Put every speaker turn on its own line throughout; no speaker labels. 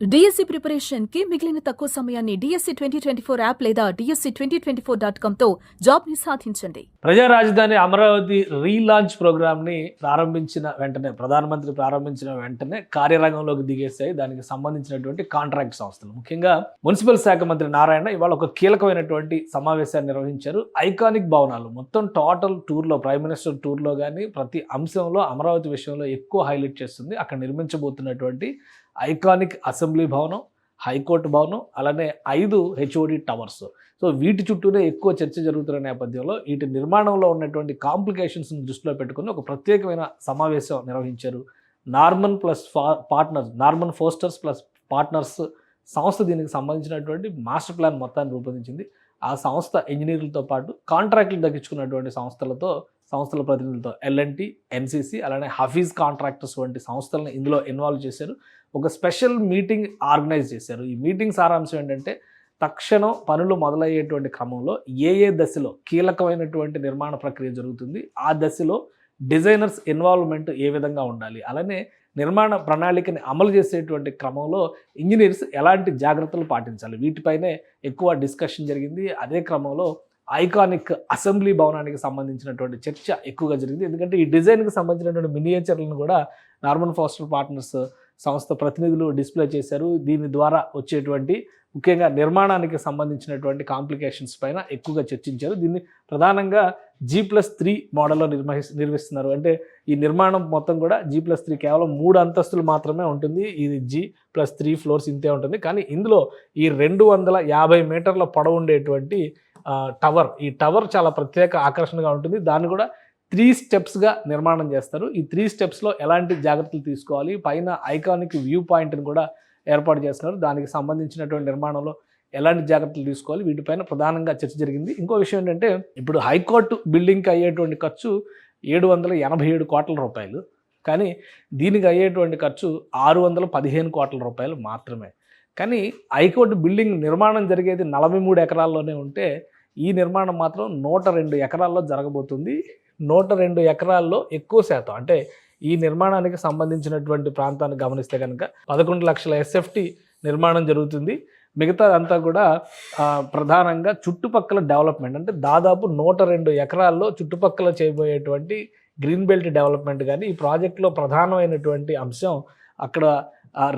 DSC preparation కి మిగిలిన తక్కువ సమయాన్ని డిఎస్సి 2024 యాప్ లేదా DSC2024.com తో జాబ్ ని సాధించండి.
ప్రజా రాజధాని అమరావతి రీలాంచ్ ప్రోగ్రామ్ ని ప్రధానమంత్రి ప్రారంభించిన వెంటనే కార్యరంగంలోకి దిగేశాయి దానికి సంబంధించినటువంటి కాంట్రాక్ట్ సంస్థలు. ముఖ్యంగా మున్సిపల్ శాఖ మంత్రి నారాయణ ఇవాళ ఒక కీలకమైనటువంటి సమావేశాన్ని నిర్వహించారు. ఐకానిక్ భవనాలు మొత్తం టోటల్ టూర్లో ప్రైమ్ మినిస్టర్ టూర్లో కానీ ప్రతి అంశంలో అమరావతి విషయంలో ఎక్కువ హైలైట్ చేస్తుంది. అక్కడ నిర్మించబోతున్నటువంటి ఐకానిక్ అసెంబ్లీ భవనం, హైకోర్టు భవనం, అలానే 5 HOD టవర్స్. సో వీటి చుట్టూనే ఎక్కువ చర్చ జరుగుతున్న నేపథ్యంలో వీటి నిర్మాణంలో ఉన్నటువంటి కాంప్లికేషన్స్ని దృష్టిలో పెట్టుకుని ఒక ప్రత్యేకమైన సమావేశం నిర్వహించారు. నార్మన్ ఫోస్టర్స్ ప్లస్ పార్ట్నర్స్ సంస్థ దీనికి సంబంధించినటువంటి మాస్టర్ ప్లాన్ మొత్తాన్ని రూపొందించింది. ఆ సంస్థ ఇంజనీర్లతో పాటు కాంట్రాక్టులు దక్కించుకున్నటువంటి సంస్థల ప్రతినిధులతో L&T, NCC అలానే హఫీజ్ కాంట్రాక్టర్స్ వంటి సంస్థలను ఇందులో ఇన్వాల్వ్ చేశారు. ఒక స్పెషల్ మీటింగ్ ఆర్గనైజ్ చేశారు. ఈ మీటింగ్ సారాంశం ఏంటంటే తక్షణం పనులు మొదలయ్యేటువంటి క్రమంలో ఏ దశలో కీలకమైనటువంటి నిర్మాణ ప్రక్రియ జరుగుతుంది, ఆ దశలో డిజైనర్స్ ఇన్వాల్వ్మెంట్ ఏ విధంగా ఉండాలి, అలానే నిర్మాణ ప్రణాళికని అమలు చేసేటువంటి క్రమంలో ఇంజనీర్స్ ఎలాంటి జాగ్రత్తలు పాటించాలి, వీటిపైనే ఎక్కువ డిస్కషన్ జరిగింది. అదే క్రమంలో ఐకానిక్ అసెంబ్లీ భవనానికి సంబంధించినటువంటి చర్చ ఎక్కువగా జరిగింది. ఎందుకంటే ఈ డిజైన్కి సంబంధించినటువంటి మినియేచర్లను కూడా నార్మన్ ఫోస్టర్ పార్ట్నర్స్ సంస్థ ప్రతినిధులు డిస్ప్లే చేశారు. దీని ద్వారా వచ్చేటువంటి ముఖ్యంగా నిర్మాణానికి సంబంధించినటువంటి కాంప్లికేషన్స్ పైన ఎక్కువగా చర్చించారు. దీన్ని ప్రధానంగా G+3 మోడల్లో నిర్మిస్తున్నారు. అంటే ఈ నిర్మాణం మొత్తం కూడా G+3 కేవలం 3 అంతస్తులు మాత్రమే ఉంటుంది. ఇది G+3 ఫ్లోర్స్ ఇంతే ఉంటుంది. కానీ ఇందులో ఈ 250 మీటర్ల పొడవు ఉండేటువంటి టవర్, ఈ టవర్ చాలా ప్రత్యేక ఆకర్షణగా ఉంటుంది. దాన్ని కూడా 3 స్టెప్స్గా నిర్మాణం చేస్తారు. ఈ 3 స్టెప్స్లో ఎలాంటి జాగ్రత్తలు తీసుకోవాలి, పైన ఐకానిక్ వ్యూ పాయింట్ని కూడా ఏర్పాటు చేస్తున్నారు. దానికి సంబంధించినటువంటి నిర్మాణంలో ఎలాంటి జాగ్రత్తలు తీసుకోవాలి, వీటిపైన ప్రధానంగా చర్చ జరిగింది. ఇంకో విషయం ఏంటంటే ఇప్పుడు హైకోర్టు బిల్డింగ్కి అయ్యేటువంటి ఖర్చు 787 కోట్ల రూపాయలు, కానీ దీనికి అయ్యేటువంటి ఖర్చు 615 కోట్ల రూపాయలు మాత్రమే. కానీ హైకోర్టు బిల్డింగ్ నిర్మాణం జరిగేది 43 ఎకరాల్లోనే ఉంటే ఈ నిర్మాణం మాత్రం 102 ఎకరాల్లో జరగబోతుంది. 102 ఎకరాల్లో ఎక్కువ శాతం అంటే ఈ నిర్మాణానికి సంబంధించినటువంటి ప్రాంతాన్ని గమనిస్తే కనుక 11 లక్షల SFT నిర్మాణం జరుగుతుంది. మిగతా అంతా కూడా ప్రధానంగా చుట్టుపక్కల డెవలప్మెంట్, అంటే దాదాపు 102 ఎకరాల్లో చుట్టుపక్కల చేయబోయేటువంటి గ్రీన్ బెల్ట్ డెవలప్మెంట్. కానీ ఈ ప్రాజెక్టులో ప్రధానమైనటువంటి అంశం అక్కడ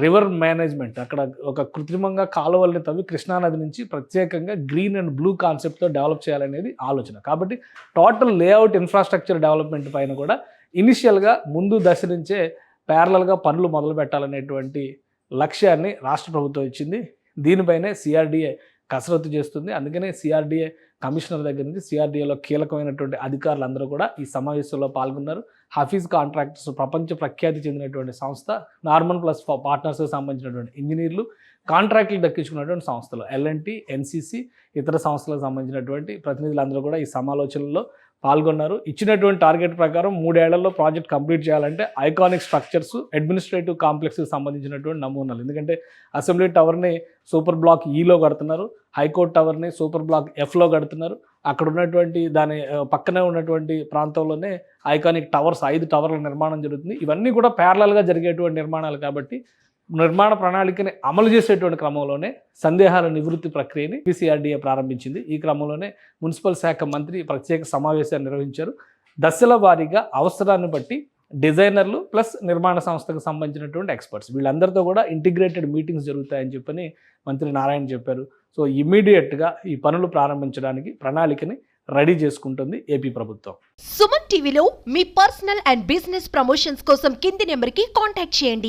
రివర్ మేనేజ్మెంట్. అక్కడ ఒక కృత్రిమంగా కాలువల్ని తవ్వి కృష్ణానది నుంచి ప్రత్యేకంగా గ్రీన్ అండ్ బ్లూ కాన్సెప్ట్తో డెవలప్ చేయాలనేది ఆలోచన. కాబట్టి టోటల్ లేఅవుట్ ఇన్ఫ్రాస్ట్రక్చర్ డెవలప్మెంట్ పైన కూడా ఇనిషియల్గా ముందు దశ నుంచే ప్యారలల్గా పనులు మొదలు పెట్టాలనేటువంటి లక్ష్యాన్ని రాష్ట్ర ప్రభుత్వం ఇచ్చింది. దీనిపైనే CRDA కసరత్తు చేస్తుంది. అందుకనే CRDA కమిషనర్ దగ్గర నుంచి CRDAలో కీలకమైనటువంటి అధికారులు అందరూ కూడా ఈ సమావేశంలో పాల్గొన్నారు. హఫీజ్ కాంట్రాక్టర్స్ ప్రపంచ ప్రఖ్యాతి చెందినటువంటి సంస్థ, నార్మన్ ప్లస్ పార్ట్నర్స్కి సంబంధించినటువంటి ఇంజనీర్లు, కాంట్రాక్టులు దక్కించుకున్నటువంటి సంస్థలు L&T, NCC ఇతర సంస్థలకు సంబంధించినటువంటి ప్రతినిధులందరూ కూడా ఈ సమాలోచనలో పాల్గొన్నారు. ఇచ్చినటువంటి టార్గెట్ ప్రకారం 3 ఏళ్లలో ప్రాజెక్ట్ కంప్లీట్ చేయాలంటే ఐకానిక్ స్ట్రక్చర్స్, అడ్మినిస్ట్రేటివ్ కాంప్లెక్స్కి సంబంధించినటువంటి నమూనాలు, ఎందుకంటే అసెంబ్లీ టవర్ని సూపర్ బ్లాక్ Eలో కడుతున్నారు, హైకోర్టు టవర్ని సూపర్ బ్లాక్ Fలో కడుతున్నారు. అక్కడ ఉన్నటువంటి దాని పక్కనే ఉన్నటువంటి ప్రాంతంలోనే ఐకానిక్ టవర్స్ 5 టవర్ల నిర్మాణం జరుగుతుంది. ఇవన్నీ కూడా ప్యారలల్గా జరిగేటువంటి నిర్మాణాలు కాబట్టి నిర్మాణ ప్రణాళికని అమలు చేసేటువంటి క్రమంలోనే సందేహాల నివృత్తి ప్రక్రియని CRDA ప్రారంభించింది. ఈ క్రమంలోనే మున్సిపల్ శాఖ మంత్రి ప్రత్యేక సమావేశాన్ని నిర్వహించారు. దశల వారీగా అవసరాన్ని బట్టి డిజైనర్లు ప్లస్ నిర్మాణ సంస్థకు సంబంధించినటువంటి ఎక్స్పర్ట్స్ వీళ్ళందరితో కూడా ఇంటిగ్రేటెడ్ మీటింగ్స్ జరుగుతాయని చెప్పని మంత్రి నారాయణ చెప్పారు. సో ఇమ్మీడియట్గా ఈ పనులు ప్రారంభించడానికి ప్రణాళికని రెడీ చేసుకుంటుంది ఏపీ ప్రభుత్వం.
సుమన్ టీవీలో మీ పర్సనల్ అండ్ బిజినెస్ ప్రమోషన్స్ కోసం కింది నెంబర్కి కాంటాక్ట్ చేయండి.